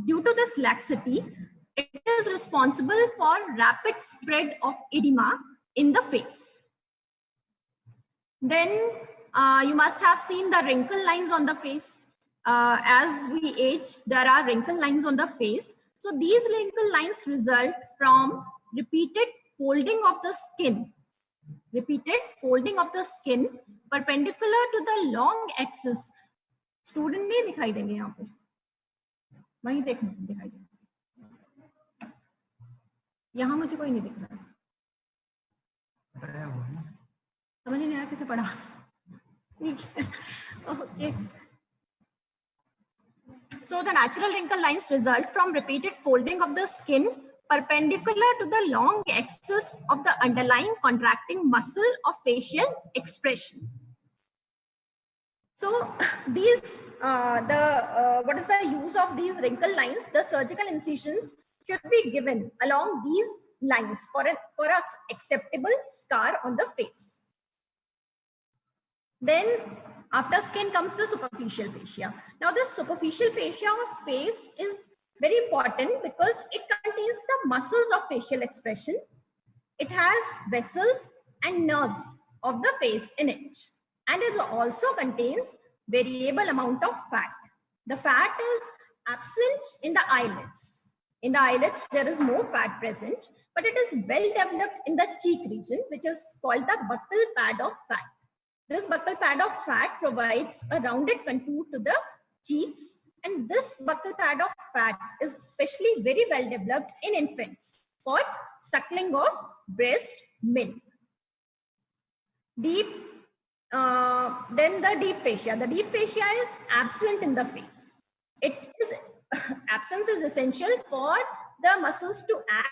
due to this laxity, it is responsible for rapid spread of edema in the face. Then you must have seen the wrinkle lines on the face. As we age, there are wrinkle lines on the face. So these wrinkle lines result from repeated folding of the skin. Repeated folding of the skin perpendicular to the long axis. Student नहीं दिखाई देंगे यहाँ पे, वहीं दिखाई देंगे, यहाँ मुझे कोई नहीं दिख रहा है, समझ नहीं आया कैसे पढ़ा, ठीक है, okay. So the natural wrinkle lines result from repeated folding of the skin perpendicular to the long axis of the underlying contracting muscle of facial expression. So these, what is the use of these wrinkle lines? The surgical incisions should be given along these lines for an acceptable scar on the face. Then after skin comes the superficial fascia. Now this superficial fascia of face is very important because it contains the muscles of facial expression. It has vessels and nerves of the face in it. And it also contains variable amount of fat. The fat is absent in the eyelids. In the eyelids, there is no fat present, but it is well developed in the cheek region, which is called the buccal pad of fat. This buccal pad of fat provides a rounded contour to the cheeks, and this buccal pad of fat is especially very well developed in infants for suckling of breast milk. Then the deep fascia. The deep fascia is absent in the face. Absence is essential for the muscles to act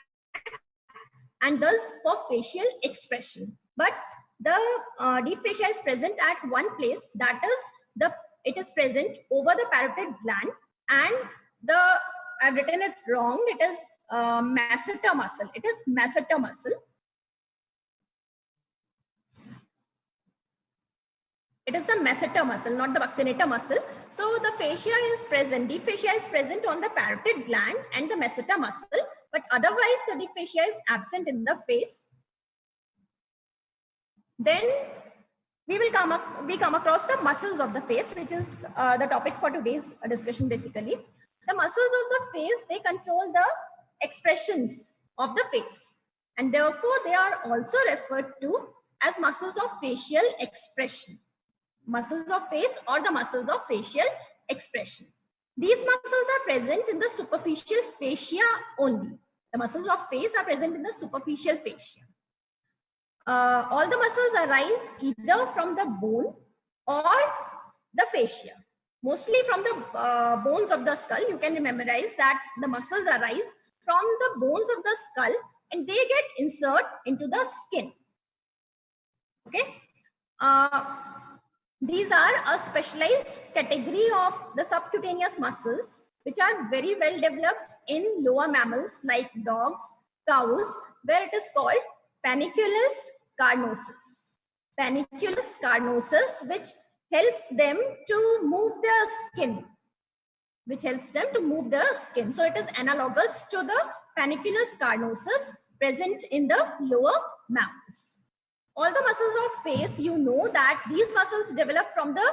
and thus for facial expression. But the deep fascia is present at one place, that is it is present over the parotid gland, and I've written it wrong. It is masseter muscle. It is masseter muscle. It is the masseter muscle, not the buccinator muscle. So the fascia is present, deep fascia is present on the parotid gland and the masseter muscle, but otherwise the deep fascia is absent in the face. Then we come across the muscles of the face, which is the topic for today's discussion basically. The muscles of the face, they control the expressions of the face, and therefore they are also referred to as muscles of facial expression. Muscles of face or the muscles of facial expression. These muscles are present in the superficial fascia only. The muscles of face are present in the superficial fascia. All the muscles arise either from the bone or the fascia. Mostly from the bones of the skull. You can memorize that the muscles arise from the bones of the skull and they get inserted into the skin. Okay. These are a specialized category of the subcutaneous muscles which are very well developed in lower mammals like dogs, cows, where it is called panniculus carnosus. Panniculus carnosus, which helps them to move their skin. So it is analogous to the panniculus carnosus present in the lower mammals. All the muscles of face, you know that these muscles develop from the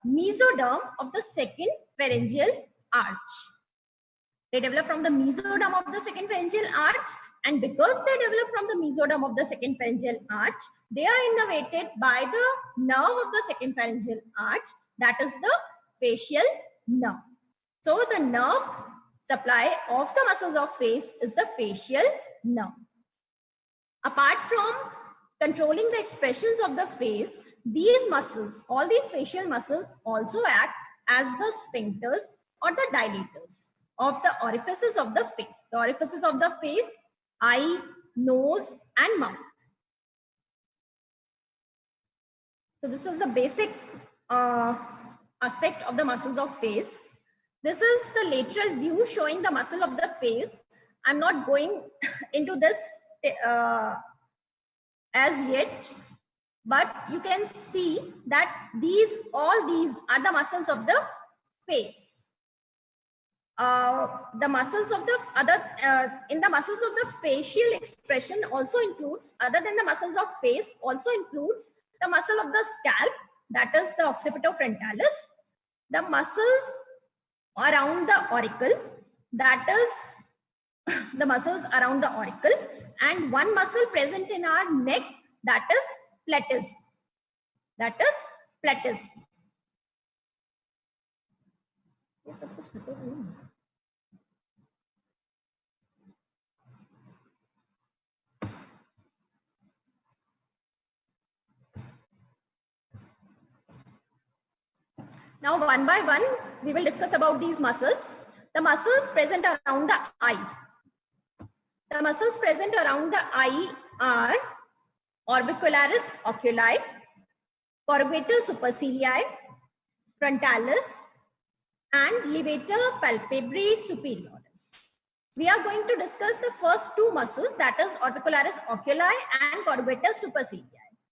mesoderm of the second pharyngeal arch. They develop from the mesoderm of the second pharyngeal arch, and because they develop from the mesoderm of the second pharyngeal arch, they are innervated by the nerve of the second pharyngeal arch, that is the facial nerve. So the nerve supply of the muscles of face is the facial nerve. Apart from controlling the expressions of the face, these muscles, all these facial muscles also act as the sphincters or the dilators of the orifices of the face. The orifices of the face, eye, nose, and mouth. So this was the basic aspect of the muscles of face. This is the lateral view showing the muscle of the face. I'm not going into this as yet, but you can see that all these are the muscles of the face. the muscles of the other in the muscles of the facial expression also includes, other than the muscles of face, also includes the muscle of the scalp, that is the occipitofrontalis, the muscles around the auricle, that is the muscles around the auricle, and one muscle present in our neck, that is platysma. That is platysma. Now, one by one, we will discuss about these muscles. The muscles present around the eye. The muscles present around the eye are orbicularis oculi, corrugator supercilii, frontalis, and levator palpebrae superioris. We are going to discuss the first two muscles, that is orbicularis oculi and corrugator supercilii.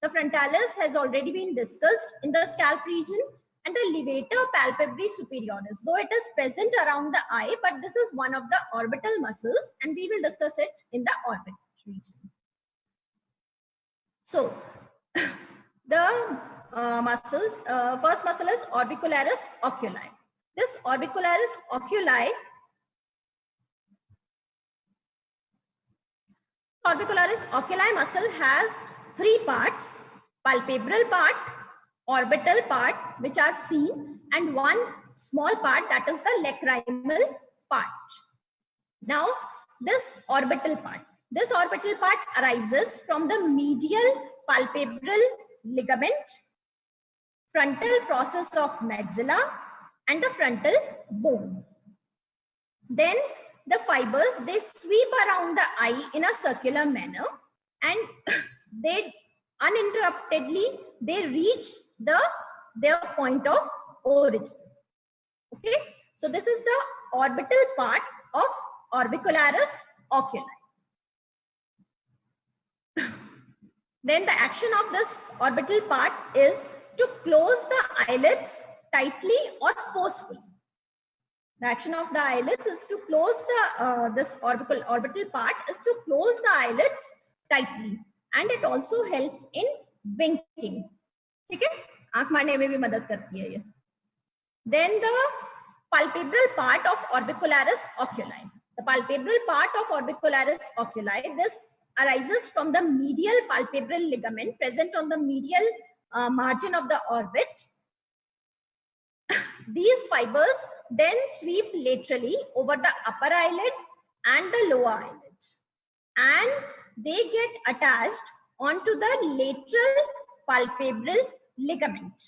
The frontalis has already been discussed in the scalp region, and the levator palpebrae superioris, though it is present around the eye, but this is one of the orbital muscles, and we will discuss it in the orbit region. So, the muscles, first muscle is orbicularis oculi. This orbicularis oculi, muscle has three parts: palpebral part, orbital part, which are seen, and one small part, that is the lacrimal part. Now, this orbital part arises from the medial palpebral ligament, frontal process of maxilla, and the frontal bone. Then the fibers, they sweep around the eye in a circular manner, and they uninterruptedly they reach their point of origin. Okay, so this is the orbital part of orbicularis oculi. Then the action of this orbital part is to close the eyelids tightly or forcefully. The action of the eyelids is to close the this orbital part is to close the eyelids tightly, and it also helps in winking. ठीक है, आंख मारने में भी मदद करती है ये. Then the palpebral part of orbicularis oculi. The palpebral part of orbicularis oculi, this arises from the medial palpebral ligament present on the medial margin of the orbit. These fibers then sweep laterally over the upper eyelid and the lower eyelid, and they get attached onto the lateral palpebral ligament.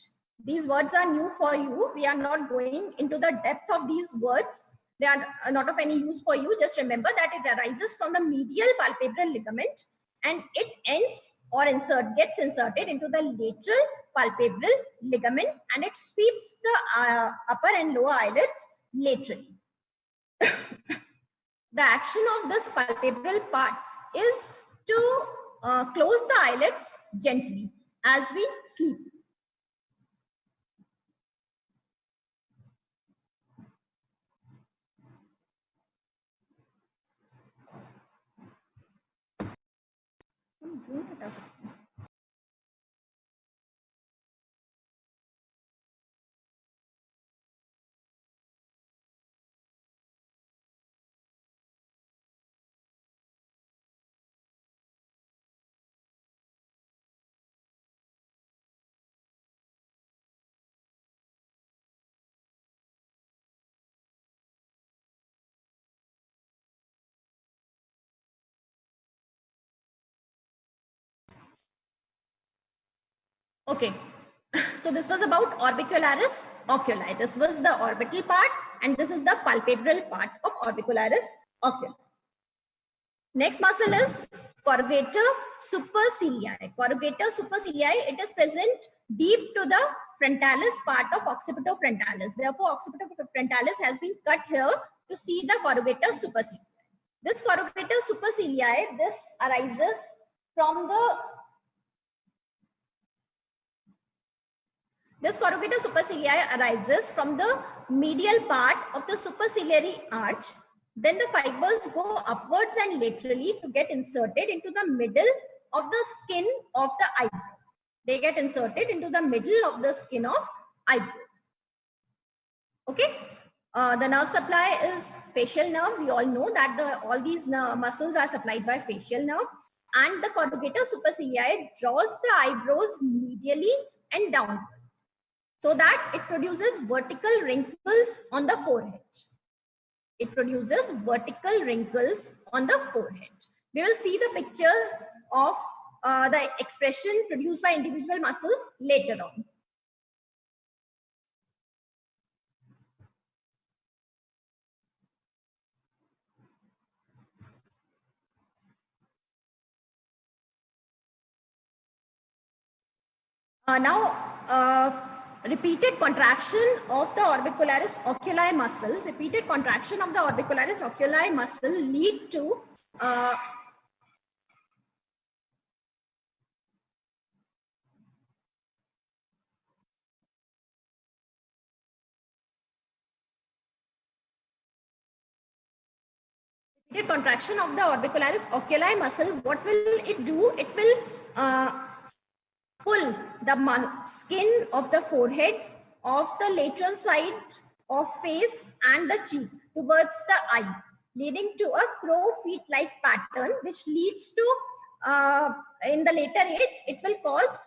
These words are new for you. We are not going into the depth of these words. They are not of any use for you. Just remember that it arises from the medial palpebral ligament, and it ends or gets inserted into the lateral palpebral ligament, and it sweeps the upper and lower eyelids laterally. The action of this palpebral part is to close the eyelids gently as we sleep. Okay, so this was about orbicularis oculi. This was the orbital part, and this is the palpebral part of orbicularis oculi. Next muscle is corrugator supercilii. Corrugator supercilii, it is present deep to the frontalis part of occipitofrontalis. Therefore, occipitofrontalis has been cut here to see the corrugator supercilii. This corrugator supercilii, this arises from the This corrugator supercilii arises from the medial part of the superciliary arch. Then the fibers go upwards and laterally to get inserted into the middle of the skin of the eyebrow. They get inserted into the middle of the skin of eyebrow. Okay. The nerve supply is facial nerve. We all know that all these muscles are supplied by facial nerve. And the corrugator supercilii draws the eyebrows medially and downward, so that it produces vertical wrinkles on the forehead. It produces vertical wrinkles on the forehead. We will see the pictures of the expression produced by individual muscles later on. Repeated contraction of the orbicularis oculi muscle, lead to repeated contraction of the orbicularis oculi muscle. What will it do? It will pull the skin of the forehead, of the lateral side of face and the cheek towards the eye, leading to a crow feet-like pattern, which leads to, in the later age, it will cause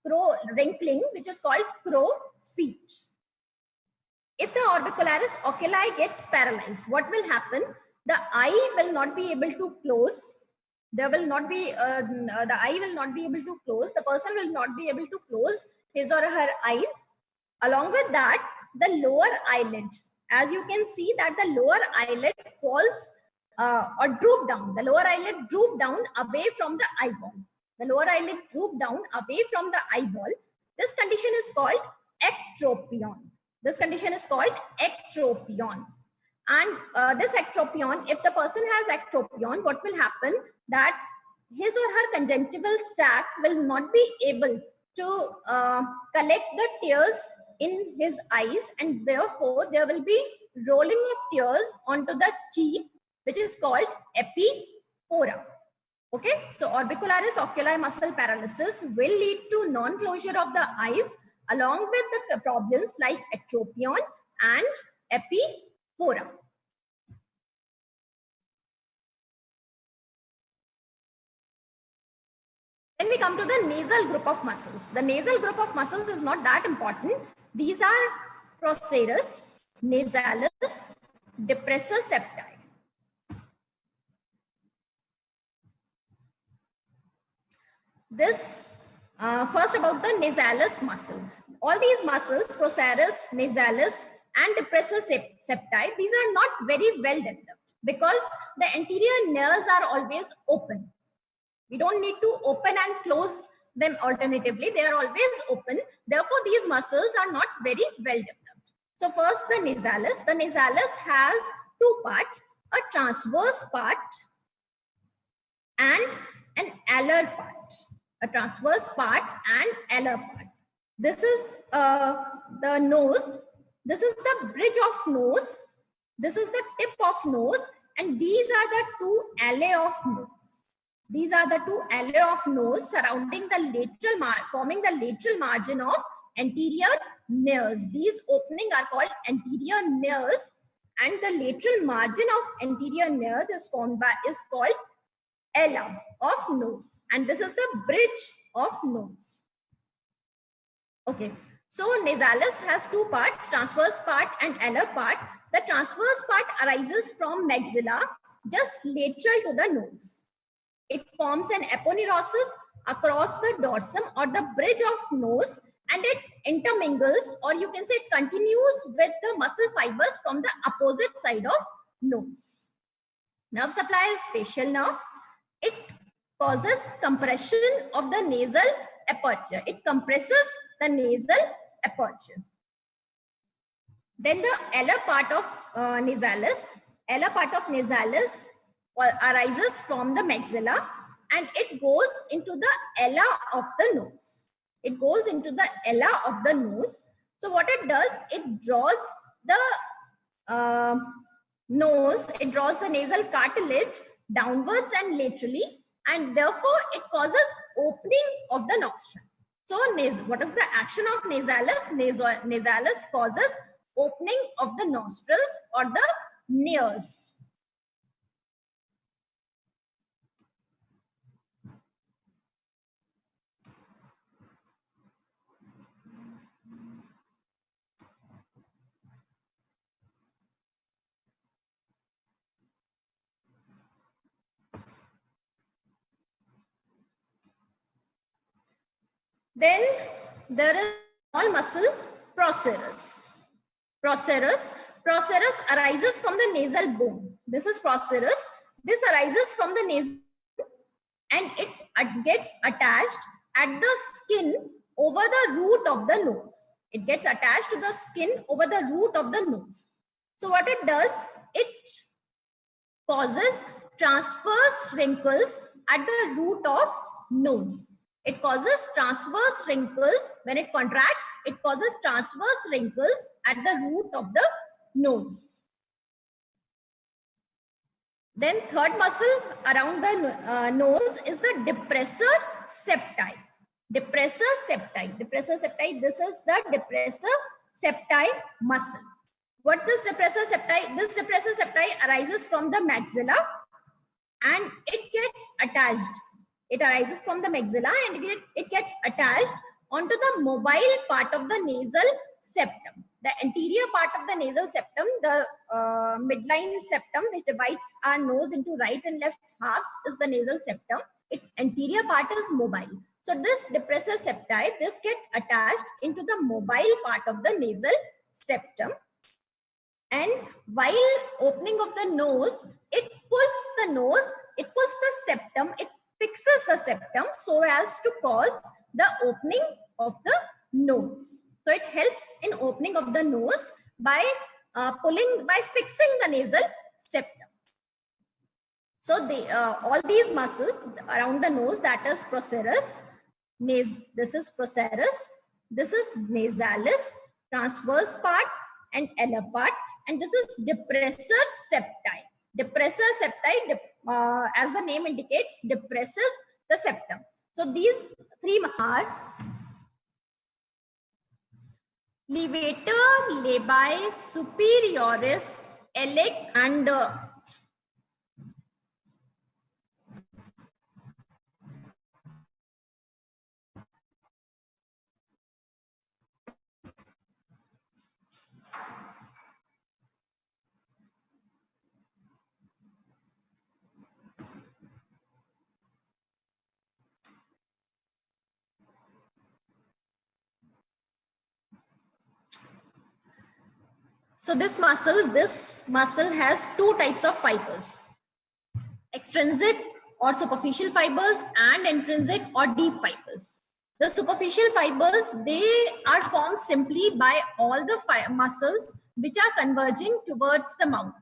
crow wrinkling, which is called crow feet. If the orbicularis oculi gets paralyzed, what will happen? The eye will not be able to close. There will not be, the eye will not be able to close. The person will not be able to close his or her eyes. Along with that, the lower eyelid, as you can see that the lower eyelid falls or droop down. The lower eyelid droop down away from the eyeball. The lower eyelid droop down away from the eyeball. This condition is called ectropion. This condition is called ectropion. And this ectropion, if the person has ectropion, what will happen? That his or her conjunctival sac will not be able to collect the tears in his eyes, and therefore there will be rolling of tears onto the cheek, which is called epiphora. Okay, so orbicularis oculi muscle paralysis will lead to non-closure of the eyes, along with the problems like ectropion and epiphora. Then we come to the nasal group of muscles. The nasal group of muscles is not that important. These are procerus, nasalis, depressor septi. This first about the nasalis muscle. All these muscles, procerus, nasalis, and depressor septi, these are not very well developed because the anterior nares are always open. We don't need to open and close them alternatively. They are always open. Therefore, these muscles are not very well developed. So first, the nasalis. The nasalis has two parts, a transverse part and an alar part. A transverse part and alar part. This is the nose. This is the bridge of nose. This is the tip of nose. And these are the two alae of nose. These are the two alae of nose surrounding the lateral, forming the lateral margin of anterior nares. These openings are called anterior nares, and the lateral margin of anterior nares is called ala of nose, and this is the bridge of nose. Okay, so nasalis has two parts, transverse part and alar part. The transverse part arises from maxilla, just lateral to the nose. It forms an aponeurosis across the dorsum or the bridge of nose, and it intermingles, or you can say it continues with the muscle fibers from the opposite side of nose. Nerve supply is facial nerve. It causes compression of the nasal aperture. It compresses the nasal aperture. Then the alar part of nasalis. Alar part of nasalis arises from the maxilla, and it goes into the ala of the nose. It goes into the ala of the nose. So what it does, it draws the nose, it draws the nasal cartilage downwards and laterally, and therefore it causes opening of the nostril. So what is the action of nasalis? Nasalis causes opening of the nostrils or the nares. Then there is small muscle procerus. Procerus arises from the nasal bone. This is procerus. This arises from the nasal and it gets attached at the skin over the root of the nose. It gets attached to the skin over the root of the nose. So what it does, it causes transverse wrinkles at the root of nose. It causes transverse wrinkles. When it contracts, it causes transverse wrinkles at the root of the nose. Then third muscle around the nose is the depressor septi. Depressor septi. Depressor septi, this is the depressor septi muscle. What this depressor septi? This depressor septi arises from the maxilla and it gets attached. It arises from the maxilla and it gets attached onto the mobile part of the nasal septum. The anterior part of the nasal septum, the midline septum, which divides our nose into right and left halves, is the nasal septum. Its anterior part is mobile. So this depressor septi, this gets attached into the mobile part of the nasal septum. And while opening of the nose, it pulls the septum, it fixes the septum so as to cause the opening of the nose. So it helps in opening of the nose by fixing the nasal septum. So all these muscles around the nose, that is procerus, this is procerus, this is nasalis, transverse part and alar part, and this is depressor septi. Depressor septi, as the name indicates, depresses the septum. So these three muscles are levator labii superioris, iliac, and so this muscle has two types of fibers: extrinsic or superficial fibers and intrinsic or deep fibers. The superficial fibers, they are formed simply by all the muscles which are converging towards the mouth.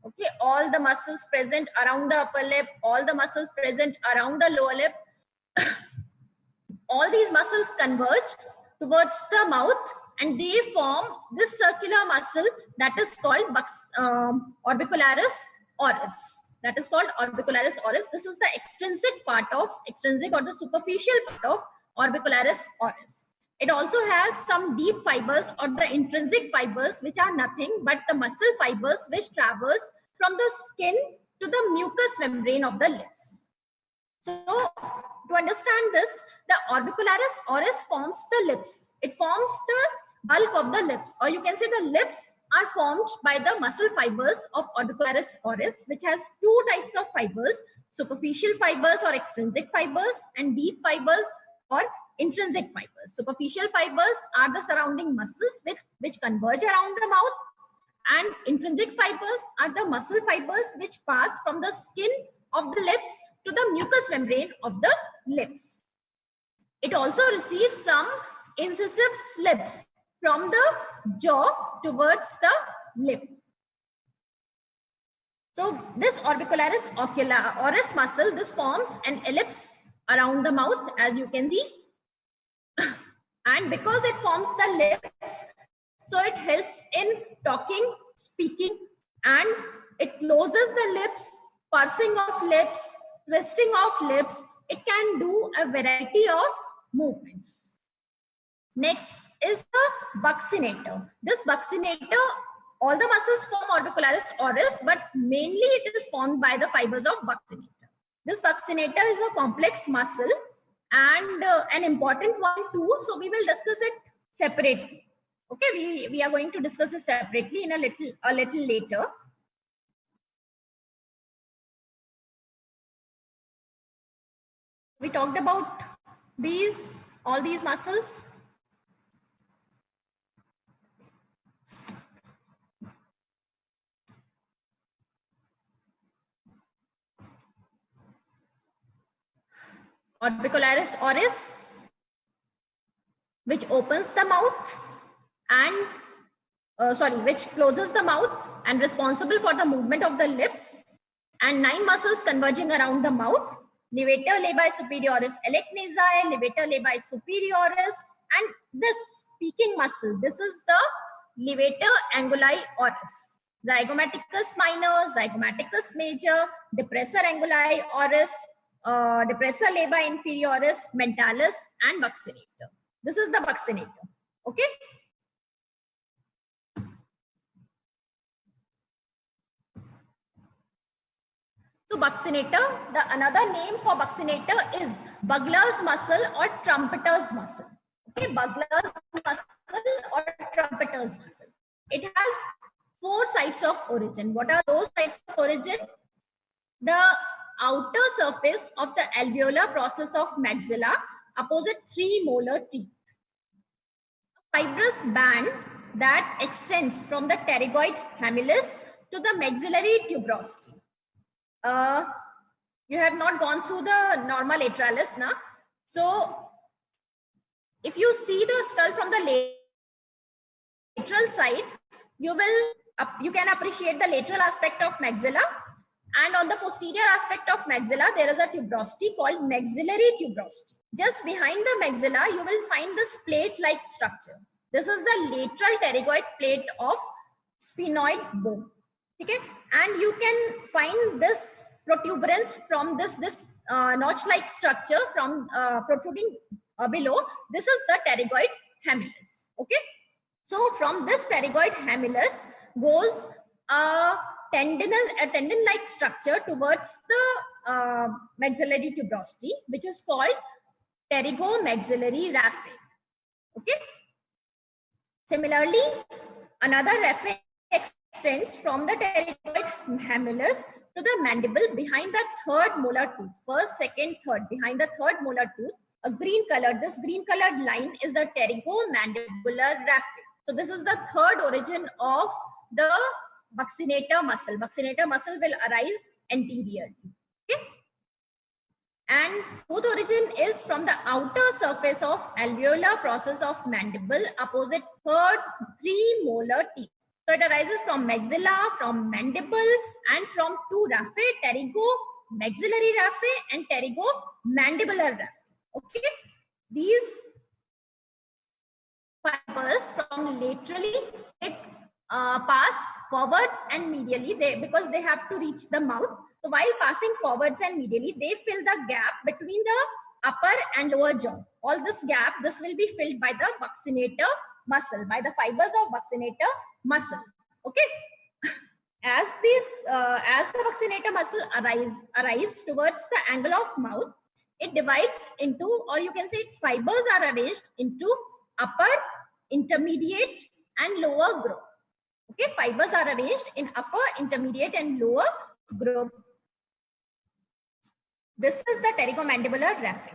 Okay, all the muscles present around the upper lip, all the muscles present around the lower lip, all these muscles converge towards the mouth and they form this circular muscle that is called orbicularis oris. That is called orbicularis oris. This is the extrinsic or the superficial part of orbicularis oris. It also has some deep fibers or the intrinsic fibers, which are nothing but the muscle fibers which traverse from the skin to the mucous membrane of the lips. So to understand this, the orbicularis oris forms the lips. It forms the bulk of the lips, or you can say the lips are formed by the muscle fibers of orbicularis oris, which has two types of fibers: superficial fibers or extrinsic fibers, and deep fibers or intrinsic fibers. Superficial fibers are the surrounding muscles which converge around the mouth, and intrinsic fibers are the muscle fibers which pass from the skin of the lips to the mucous membrane of the lips. It also receives some incisive slips from the jaw towards the lip. So this orbicularis oris muscle, this forms an ellipse around the mouth, as you can see. and because it forms the lips, so it helps in talking, speaking, and it closes the lips, pursing of lips, twisting of lips. It can do a variety of movements. Next is the buccinator. This buccinator, all the muscles form orbicularis oris, but mainly it is formed by the fibers of buccinator. This buccinator is a complex muscle and an important one too. So we will discuss it separately. Okay, we are going to discuss it separately in a little later. We talked about all these muscles. Orbicularis oris, which opens the mouth and which closes the mouth and responsible for the movement of the lips, and 9 muscles converging around the mouth: levator labii superioris alecknazi, levator labii superioris, and this speaking muscle, this is the levator anguli oris, zygomaticus minor, zygomaticus major, depressor anguli oris, depressor labii inferioris, mentalis, and buccinator. This is the buccinator. Okay. So buccinator, the another name for buccinator is Bugler's muscle or trumpeter's muscle. Okay, Bugler's muscle or trumpeter's muscle. It has 4 sites of origin. What are those sites of origin? The outer surface of the alveolar process of maxilla opposite 3 molar teeth. A fibrous band that extends from the pterygoid humilus to the maxillary tuberosity. You have not gone through the norma lateralis now. So if you see the skull from the lateral side, you can appreciate the lateral aspect of maxilla, and on the posterior aspect of maxilla there is a tuberosity called maxillary tuberosity. Just behind the maxilla you will find this plate like structure. This is the lateral pterygoid plate of sphenoid bone. Okay, and you can find this protuberance from this notch like structure from protruding below. This is the pterygoid humilus. Okay, so from this pterygoid humilus goes a tendon like structure towards the maxillary tuberosity, which is called pterygomaxillary raphe. Okay, similarly another raphe extends from the pterygoid humilus to the mandible behind the 3rd molar tooth. First, second, third. Behind the 3rd molar tooth, a green color. This green colored line is the pterygomandibular raphe. So this is the 3rd origin of the buccinator muscle. Buccinator muscle will arise anteriorly. Okay. And 4th origin is from the outer surface of alveolar process of mandible opposite 3 molar teeth. So it arises from maxilla, from mandible, and from 2 raphe, pterygomaxillary raphe and pterygomandibular raphe. Okay, these fibers from laterally pass forwards and medially because they have to reach the mouth. So while passing forwards and medially, they fill the gap between the upper and lower jaw. All this gap, this will be filled by the buccinator muscle, by the fibers of buccinator muscle. Okay. As the buccinator muscle arrives towards the angle of mouth, it divides into, or you can say its fibers are arranged into upper, intermediate, and lower group. Okay, fibers are arranged in upper, intermediate, and lower group. This is the pterygomandibular raphe.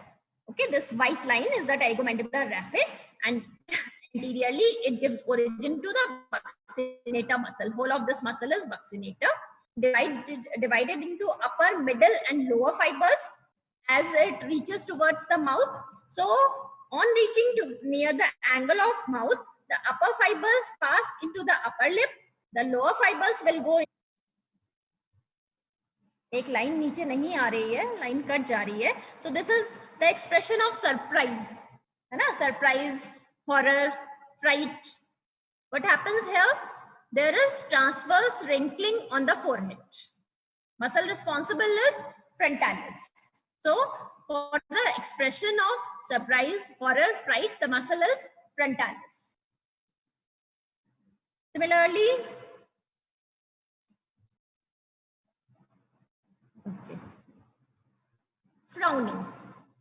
Okay, this white line is the pterygomandibular raphe, and anteriorly it gives origin to the buccinator muscle. Whole of this muscle is buccinator, divided into upper, middle, and lower fibers as it reaches towards the mouth. So on reaching to near the angle of mouth, the upper fibers pass into the upper lip, the lower fibers will go. एक line नीचे नहीं आ रही है, line cut जा रही है. So this is the expression of surprise, है ना? Surprise, horror, fright. What happens here? There is transverse wrinkling on the forehead. Muscle responsible is frontalis. So for the expression of surprise, horror, fright, the muscle is frontalis. Similarly, frowning.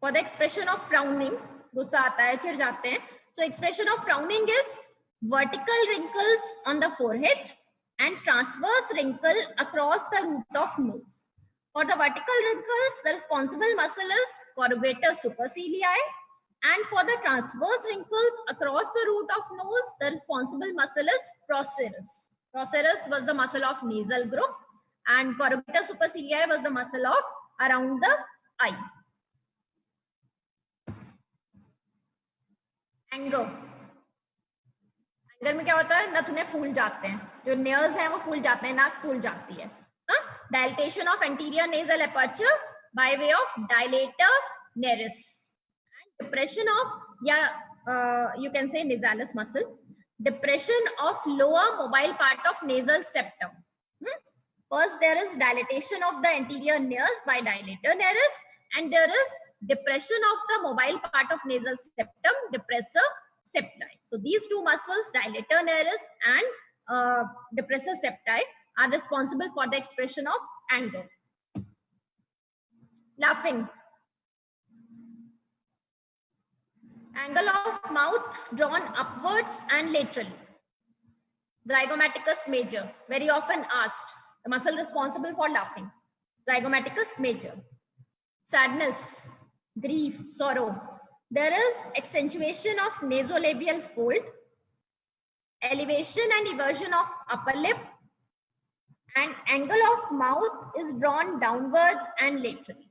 For the expression of frowning, गुस्सा आता है, चिढ़ जाते हैं. So expression of frowning is vertical wrinkles on the forehead and transverse wrinkle across the root of nose. For the vertical wrinkles, the responsible muscle is corrugator supercilii, and for the transverse wrinkles across the root of nose, the responsible muscle is procerus. Procerus was the muscle of nasal group, and corrugator supercilii was the muscle of around the eye. Anger. Anger में क्या होता है? नथुने फूल जाते हैं, जो nails हैं वो फूल जाते हैं, नाक फूल जाती है. Dilatation of anterior nasal aperture by way of dilator naris. And depression of, you can say nasalis muscle. Depression of lower mobile part of nasal septum. First, there is dilatation of the anterior nares by dilator naris, and there is depression of the mobile part of nasal septum, depressor septi. So these two muscles, dilator naris and depressor septi, are responsible for the expression of anger. Laughing. Angle of mouth drawn upwards and laterally. Zygomaticus major, very often asked. The muscle responsible for laughing. Zygomaticus major. Sadness, grief, sorrow. There is accentuation of nasolabial fold, elevation and eversion of upper lip, and angle of mouth is drawn downwards and laterally.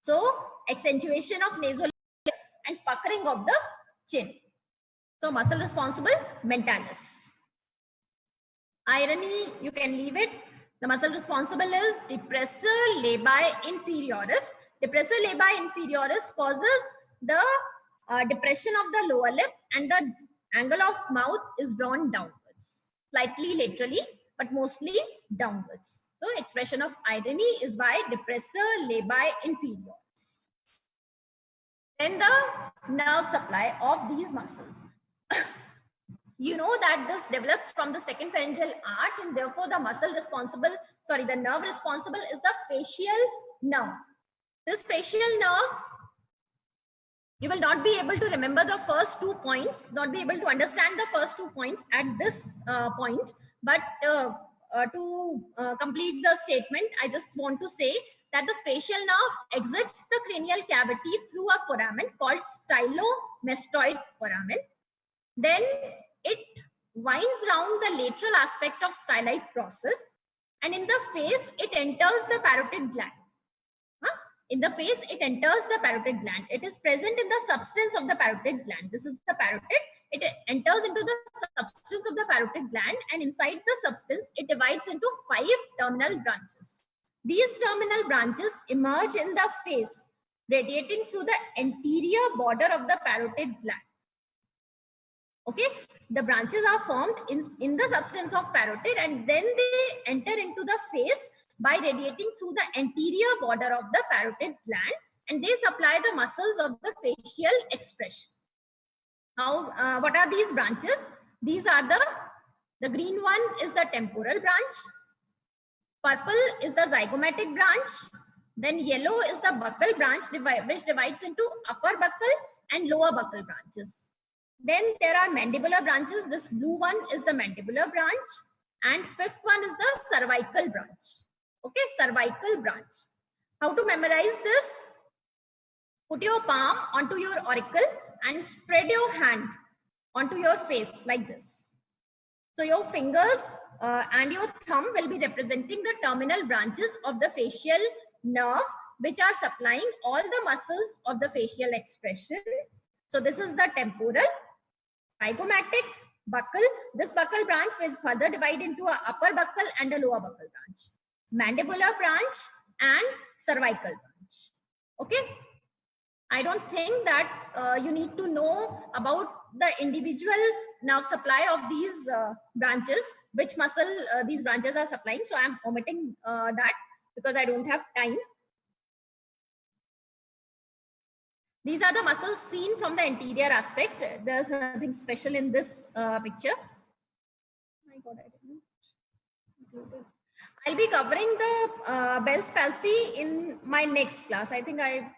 So, accentuation of nasolabial and puckering of the chin. So, muscle responsible, mentalis. Irony, you can leave it. The muscle responsible is depressor labii inferioris. Depressor labii inferioris causes the depression of the lower lip, and the angle of mouth is drawn downwards, slightly laterally, but mostly downwards. So expression of irony is by depressor labii inferioris. Then the nerve supply of these muscles. You know that this develops from the second pharyngeal arch, and therefore the muscle responsible, sorry, the nerve responsible is the facial nerve. This facial nerve, you will not be able to remember the first 2 points, not be able to understand the first 2 points at this point. But to complete the statement, I just want to say that the facial nerve exits the cranial cavity through a foramen called stylomastoid foramen. Then it winds round the lateral aspect of styloid process, and in the face, it enters the parotid gland. In the face, it enters the parotid gland. It is present in the substance of the parotid gland. This is the parotid. It enters into the substance of the parotid gland, and inside the substance, it divides into 5 terminal branches. These terminal branches emerge in the face, radiating through the anterior border of the parotid gland. Okay, the branches are formed in the substance of parotid, and then they enter into the face by radiating through the anterior border of the parotid gland, and they supply the muscles of the facial expression. Now, what are these branches? These are the green one is the temporal branch, purple is the zygomatic branch, then yellow is the buccal branch, which divides into upper buccal and lower buccal branches. Then there are mandibular branches. This blue one is the mandibular branch, and 5th one is the cervical branch. Okay, cervical branch. How to memorize this? Put your palm onto your auricle and spread your hand onto your face like this. So your fingers and your thumb will be representing the terminal branches of the facial nerve, which are supplying all the muscles of the facial expression. So this is the temporal, zygomatic, buccal. This buccal branch will further divide into a upper buccal and a lower buccal branch, mandibular branch and cervical branch. Okay. I don't think that you need to know about the individual nerve supply of these branches, which muscle these branches are supplying. So I'm omitting that because I don't have time. These are the muscles seen from the anterior aspect. There's nothing special in this picture. My God, I didn't include it. I'll be covering the Bell's palsy in my next class. I think I